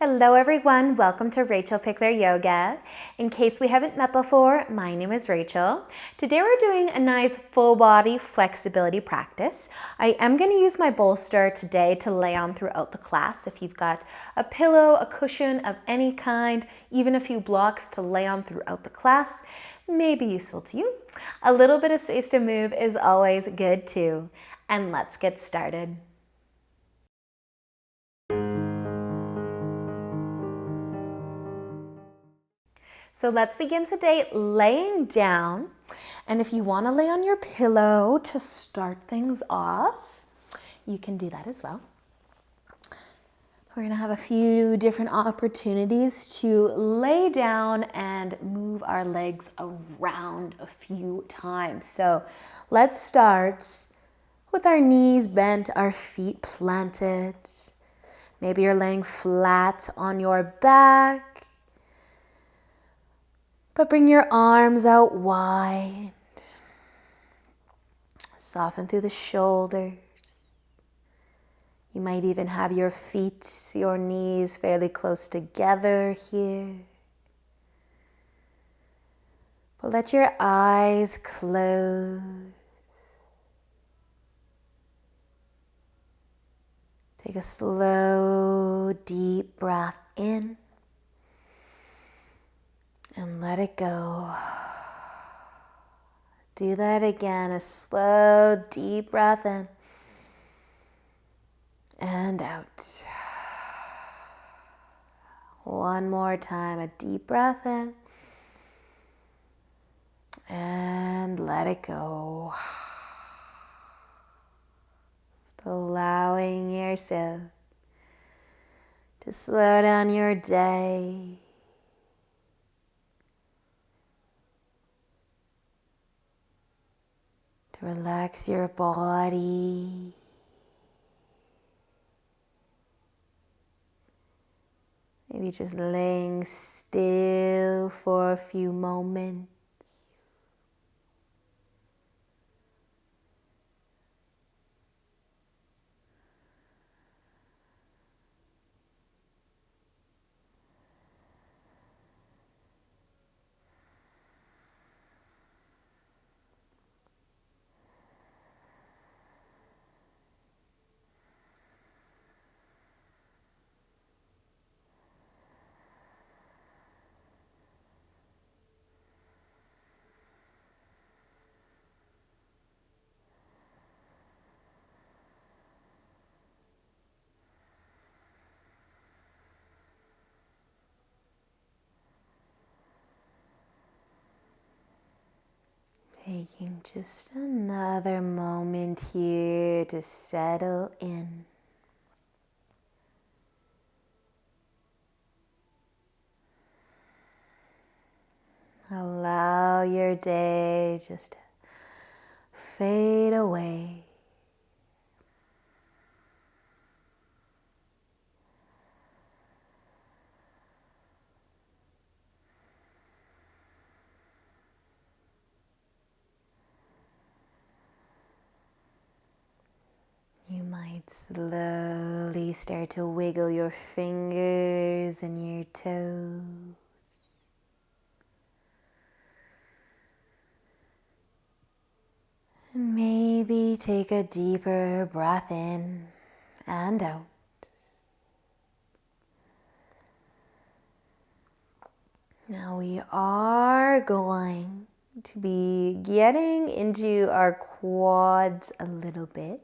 Hello everyone, welcome to Rachel Pichler Yoga. In case we haven't met before, my name is Rachel. Today we're doing a nice full body flexibility practice. I am going to use my bolster today to lay on throughout the class. If you've got a pillow, a cushion of any kind, even a few blocks to lay on throughout the class, may be useful to you. A little bit of space to move is always good too. And let's get started. So let's begin today laying down. And if you want to lay on your pillow to start things off, you can do that as well. We're going to have a few different opportunities to lay down and move our legs around a few times. So let's start with our knees bent, our feet planted. Maybe you're laying flat on your back. But bring your arms out wide. Soften through the shoulders. You might even have your feet, your knees fairly close together here. But let your eyes close. Take a slow, deep breath in. And let it go. Do that again. A slow, deep breath in and out. One more time. A deep breath in and let it go. Just allowing yourself to slow down your day. Relax your body. Maybe just laying still for a few moments. Taking just another moment here to settle in. Allow your day just to fade away. You might slowly start to wiggle your fingers and your toes. And maybe take a deeper breath in and out. Now we are going to be getting into our quads a little bit.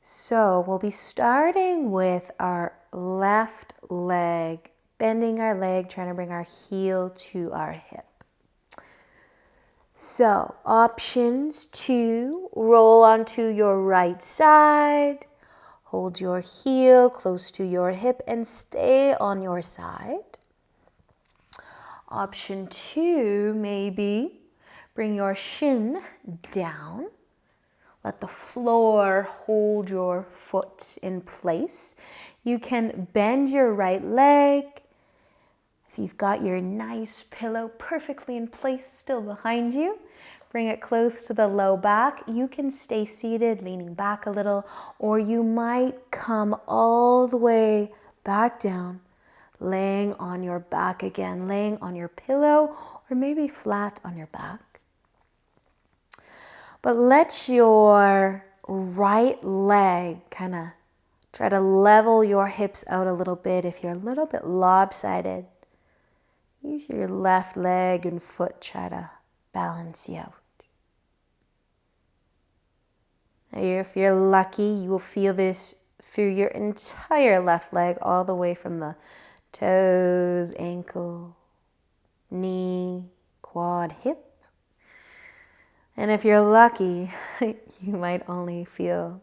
So we'll be starting with our left leg, bending our leg, trying to bring our heel to our hip. So options 2, roll onto your right side, hold your heel close to your hip and stay on your side. Option 2, maybe bring your shin down. Let the floor hold your foot in place. You can bend your right leg. If you've got your nice pillow perfectly in place still behind you, bring it close to the low back. You can stay seated, leaning back a little, or you might come all the way back down, laying on your back again, laying on your pillow or maybe flat on your back. But let your right leg kind of try to level your hips out a little bit. If you're a little bit lopsided, use your left leg and foot, try to balance you out. If you're lucky, you will feel this through your entire left leg, all the way from the toes, ankle, knee, quad, hip. And if you're lucky, you might only feel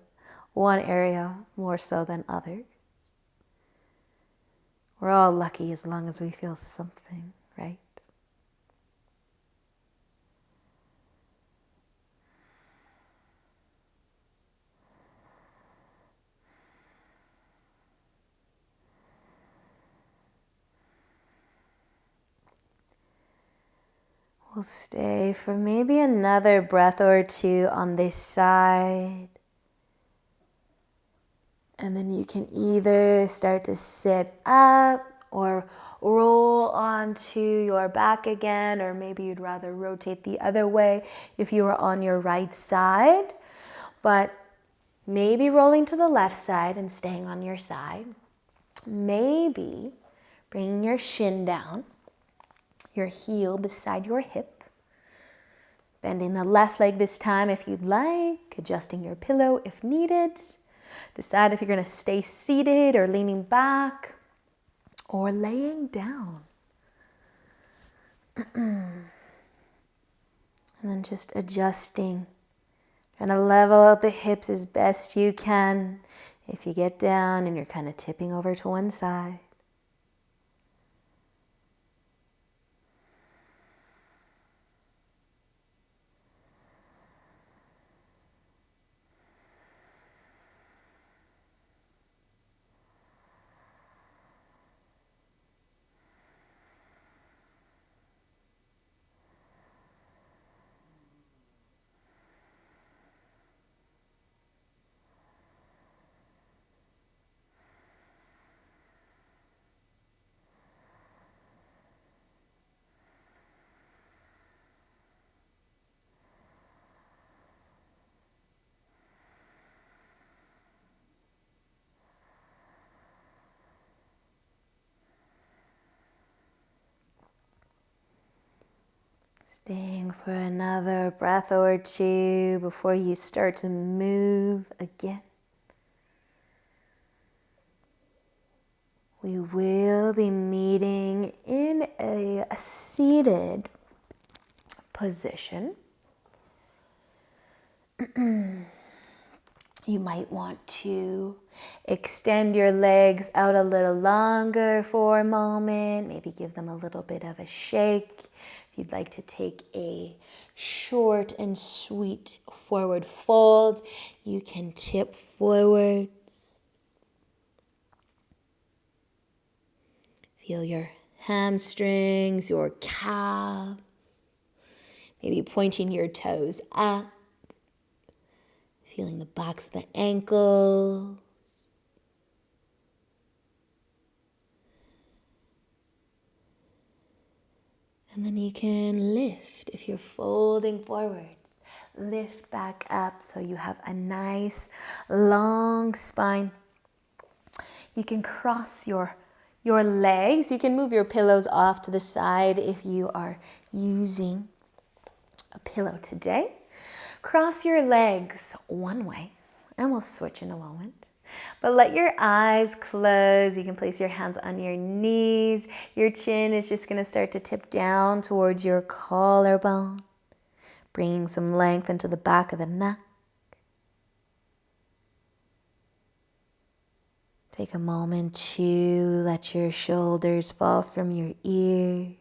one area more so than others. We're all lucky as long as we feel something, right? We'll stay for maybe another breath or two on this side. And then you can either start to sit up or roll onto your back again, or maybe you'd rather rotate the other way if you were on your right side. But maybe rolling to the left side and staying on your side. Maybe bringing your shin down, your heel beside your hip. Bending the left leg this time if you'd like, adjusting your pillow if needed. Decide if you're going to stay seated or leaning back or laying down. And then just adjusting. Trying to level out the hips as best you can. If you get down and you're kind of tipping over to one side. Staying for another breath or two before you start to move again. We will be meeting in a seated position. You might want to extend your legs out a little longer for a moment, maybe give them a little bit of a shake. If you'd like to take a short and sweet forward fold, you can tip forwards. Feel your hamstrings, your calves, maybe pointing your toes up. Feeling the backs of the ankles. And then you can lift if you're folding forwards. Lift back up so you have a nice long spine. You can cross your legs. You can move your pillows off to the side if you are using a pillow today. Cross your legs one way, and we'll switch in a moment. But let your eyes close. You can place your hands on your knees. Your chin is just going to start to tip down towards your collarbone, bringing some length into the back of the neck. Take a moment to let your shoulders fall from your ears.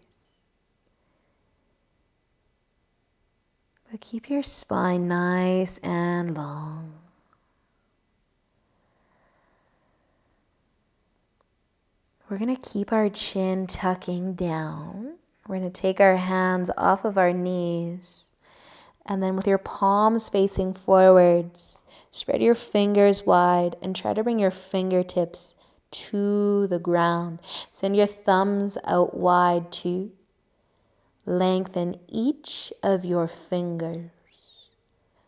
But keep your spine nice and long. We're going to keep our chin tucking down. We're going to take our hands off of our knees. And then with your palms facing forwards, spread your fingers wide and try to bring your fingertips to the ground. Send your thumbs out wide too. Lengthen each of your fingers.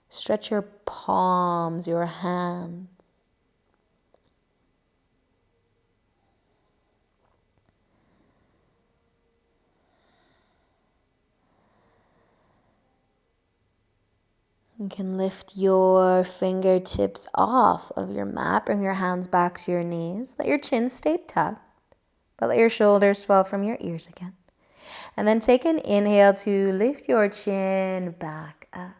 Stretch your palms, your hands. You can lift your fingertips off of your mat. Bring your hands back to your knees. Let your chin stay tucked, but let your shoulders fall from your ears again. And then take an inhale to lift your chin back up.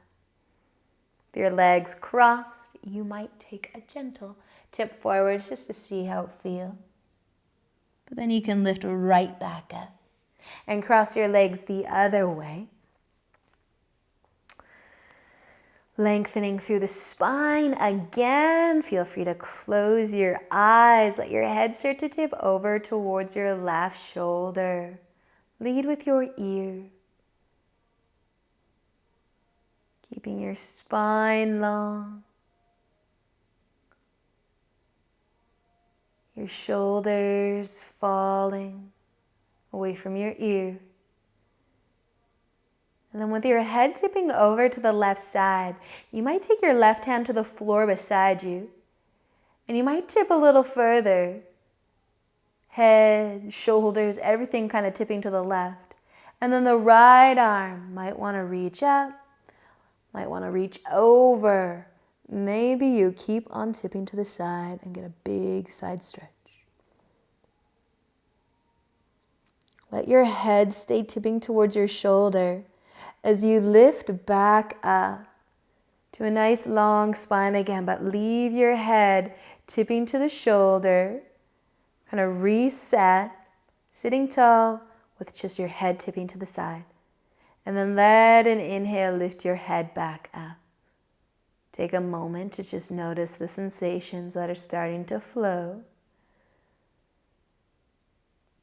With your legs crossed, you might take a gentle tip forwards just to see how it feels. But then you can lift right back up and cross your legs the other way. Lengthening through the spine again. Feel free to close your eyes. Let your head start to tip over towards your left shoulder. Lead with your ear. Keeping your spine long. Your shoulders falling away from your ear. And then with your head tipping over to the left side, you might take your left hand to the floor beside you. And you might tip a little further. Head, shoulders, everything kind of tipping to the left. And then the right arm might want to reach up, might want to reach over. Maybe you keep on tipping to the side and get a big side stretch. Let your head stay tipping towards your shoulder as you lift back up to a nice long spine again, but leave your head tipping to the shoulder. Kind of reset, sitting tall with just your head tipping to the side. And then let an inhale lift your head back up. Take a moment to just notice the sensations that are starting to flow.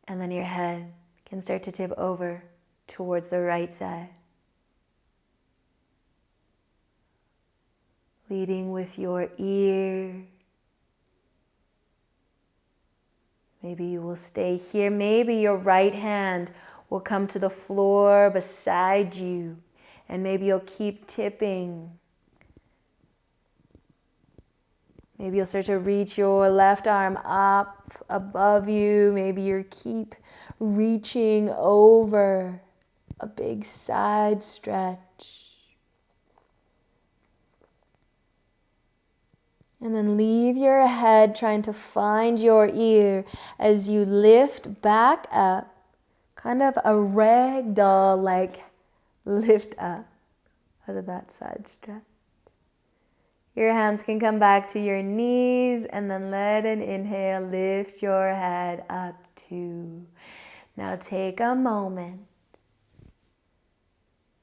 And then your head can start to tip over towards the right side. Leading with your ear. Maybe you will stay here. Maybe your right hand will come to the floor beside you. And maybe you'll keep tipping. Maybe you'll start to reach your left arm up above you. Maybe you keep reaching over. A big side stretch. And then leave your head trying to find your ear as you lift back up. Kind of a ragdoll like lift up out of that side stretch. Your hands can come back to your knees and then let an inhale lift your head up too. Now take a moment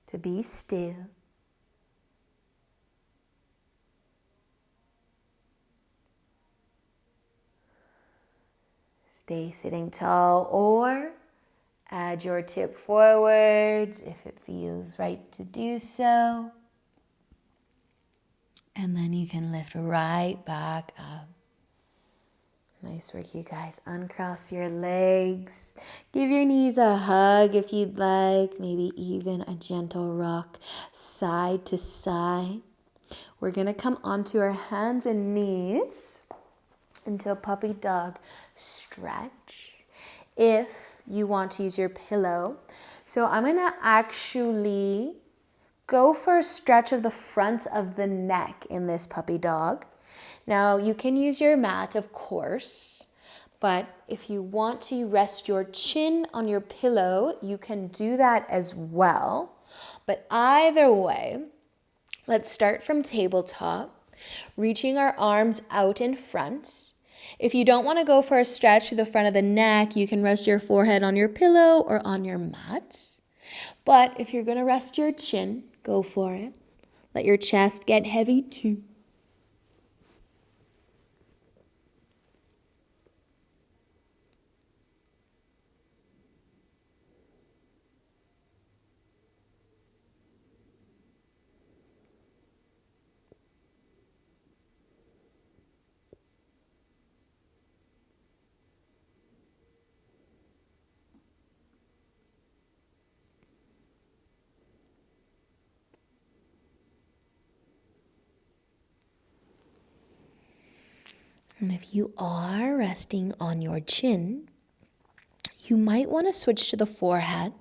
to be still. Stay sitting tall or add your tip forwards if it feels right to do so. And then you can lift right back up. Nice work, you guys. Uncross your legs. Give your knees a hug if you'd like. Maybe even a gentle rock side to side. We're going to come onto our hands and knees into a puppy dog stretch. If you want to use your pillow. So I'm going to actually go for a stretch of the front of the neck in this puppy dog. Now you can use your mat, of course, but if you want to rest your chin on your pillow, you can do that as well. But either way, let's start from tabletop, reaching our arms out in front. If you don't want to go for a stretch to the front of the neck, you can rest your forehead on your pillow or on your mat. But if you're going to rest your chin, go for it. Let your chest get heavy too. And if you are resting on your chin, you might want to switch to the forehead.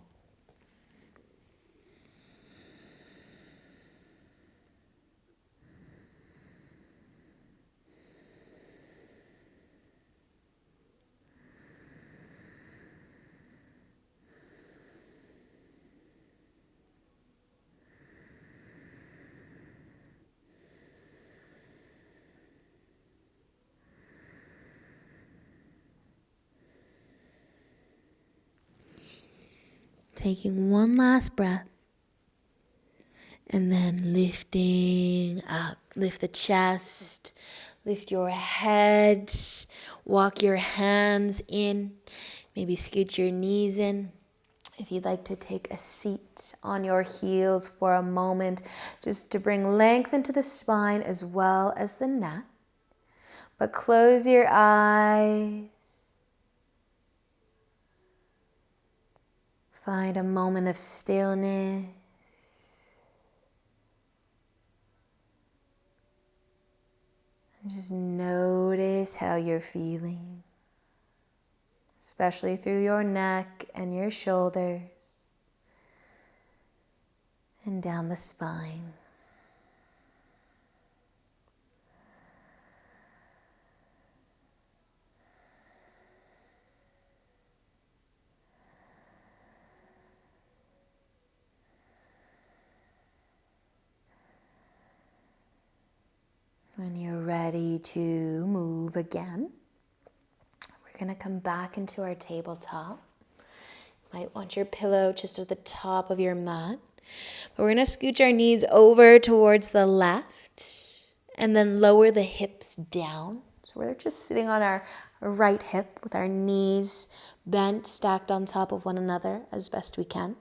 Taking one last breath. And then lifting up. Lift the chest. Lift your head. Walk your hands in. Maybe scoot your knees in. If you'd like to take a seat on your heels for a moment, just to bring length into the spine as well as the neck. But close your eyes. Find a moment of stillness. And just notice how you're feeling, especially through your neck and your shoulders and down the spine. When you're ready to move again, we're going to come back into our tabletop. You might want your pillow just at the top of your mat. But we're going to scooch our knees over towards the left and then lower the hips down. So we're just sitting on our right hip with our knees bent, stacked on top of one another as best we can.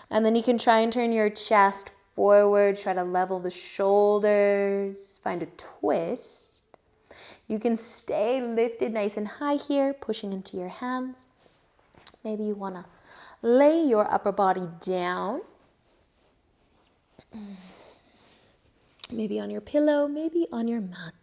And then you can try and turn your chest forward, try to level the shoulders, find a twist. You can stay lifted nice and high here, pushing into your hands. Maybe you want to lay your upper body down. Maybe on your pillow, maybe on your mat.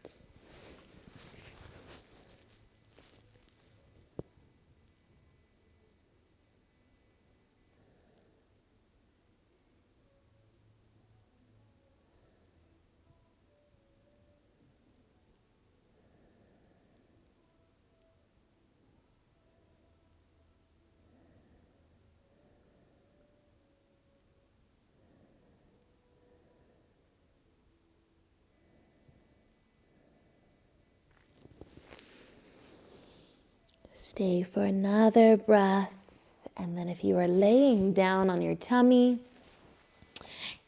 Stay for another breath, and then if you are laying down on your tummy,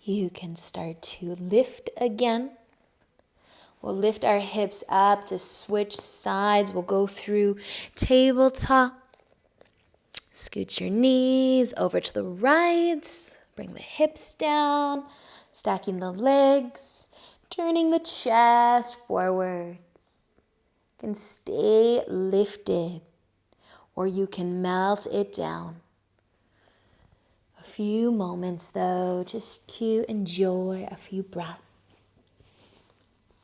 you can start to lift again. We'll lift our hips up to switch sides. We'll go through tabletop. Scoot your knees over to the right. Bring the hips down, stacking the legs, turning the chest forwards. You can stay lifted, or you can melt it down. A few moments though, just to enjoy a few breaths.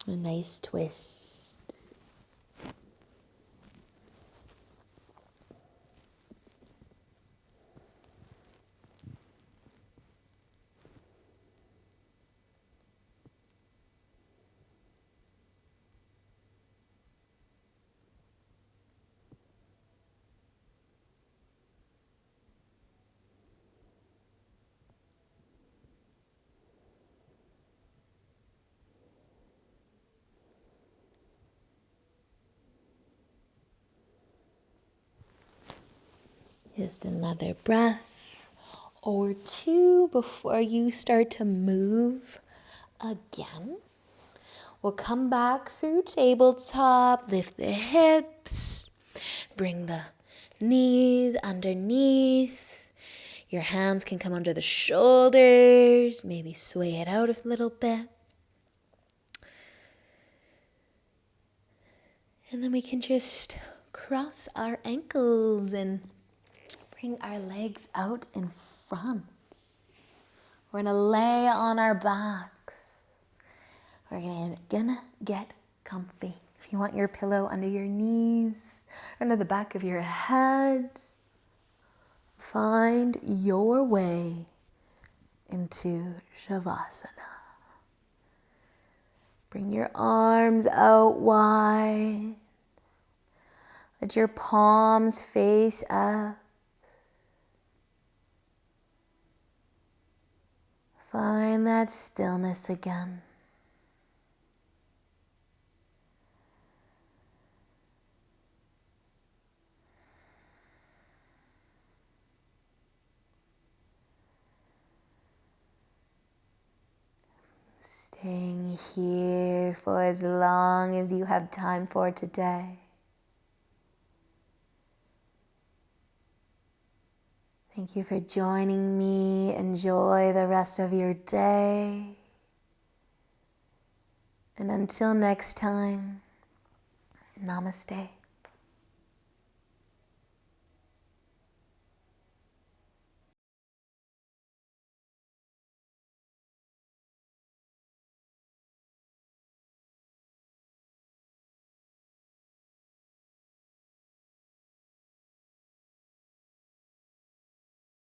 A nice twist. Just another breath or two before you start to move again. We'll come back through tabletop, lift the hips, bring the knees underneath. Your hands can come under the shoulders, maybe sway it out a little bit. And then we can just cross our ankles and bring our legs out in front. We're gonna lay on our backs. We're gonna get comfy. If you want your pillow under your knees, under the back of your head, find your way into Shavasana. Bring your arms out wide. Let your palms face up. Find that stillness again. Staying here for as long as you have time for today. Thank you for joining me. Enjoy the rest of your day. And until next time, namaste.